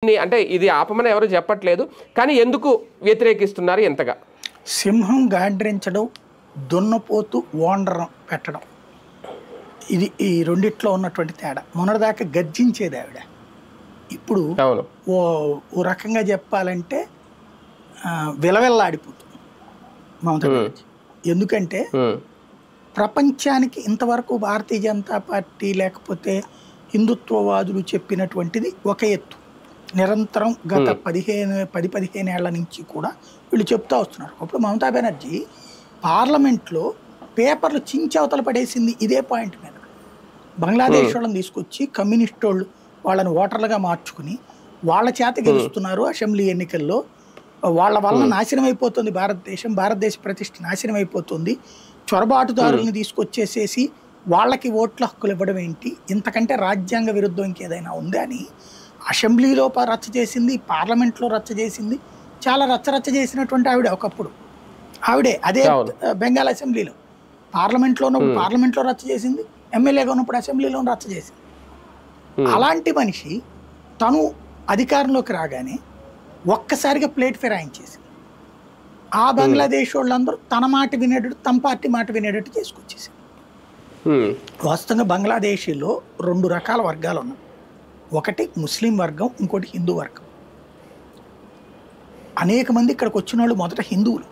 వీటిని అంటే ఇది ఆపమని ఎవరు చెప్పట్లేదు, కానీ ఎందుకు వ్యతిరేకిస్తున్నారు ఎంతగా? సింహం గాండ్రించడం, దున్నపోతు ఓండరం పెట్టడం, ఇది ఈ రెండిట్లో ఉన్నటువంటి తేడా. మొన్నటిదాకా గర్జించేది ఆవిడ, ఇప్పుడు ఓ రకంగా చెప్పాలంటే విలవెల్లాడిపోతుంది మమతా బెనర్జీ. ఎందుకంటే ప్రపంచానికి ఇంతవరకు భారతీయ జనతా పార్టీ లేకపోతే హిందుత్వవాదులు చెప్పినటువంటిది ఒక ఎత్తు, నిరంతరం గత 10-15 ఏళ్ల నుంచి కూడా వీళ్ళు చెప్తా వస్తున్నారు. అప్పుడు మమతా బెనర్జీ పార్లమెంట్లో పేపర్లు చించవతల పడేసింది ఇదే పాయింట్ మీద. బంగ్లాదేశ్ వాళ్ళని తీసుకొచ్చి కమ్యూనిస్ట్ వాళ్ళు వాళ్ళని ఓటర్లుగా మార్చుకుని వాళ్ళ చేత గెలుస్తున్నారు అసెంబ్లీ ఎన్నికల్లో, వాళ్ళ వలన నాశనం అయిపోతుంది భారతదేశం, భారతదేశ ప్రతిష్ట నాశనం అయిపోతుంది, చొరబాటుదారుల్ని తీసుకొచ్చేసేసి వాళ్ళకి ఓట్ల హక్కులు ఇవ్వడం ఏంటి, ఇంతకంటే రాజ్యాంగ విరుద్ధం ఇంకేదైనా ఉందా అని అసెంబ్లీలో రచ్చ చేసింది, పార్లమెంట్లో రచ్చ చేసింది. చాలా రచ్చ చేసినటువంటి ఆవిడ ఒకప్పుడు. ఆవిడే అదే బెంగాల్ అసెంబ్లీలో పార్లమెంట్లో ఉన్నప్పుడు పార్లమెంట్లో రచ్చ చేసింది, ఎమ్మెల్యేగా ఉన్నప్పుడు అసెంబ్లీలో రచ్చ చేసింది. అలాంటి మనిషి తను అధికారంలోకి రాగానే ఒక్కసారిగా ప్లేట్ ఫిరాయించేసింది. ఆ బంగ్లాదేశ్ వాళ్ళందరూ తన మాట వినేటట్టు, తమ పార్టీ మాట వినేటట్టు చేసుకొచ్చేసింది. వాస్తవంగా బంగ్లాదేశీలో 2 రకాల వర్గాలు ఉన్నాయి. ఒకటి ముస్లిం వర్గం, ఇంకోటి హిందూ వర్గం. అనేక మంది ఇక్కడికి వచ్చిన వాళ్ళు మొదట హిందువులు,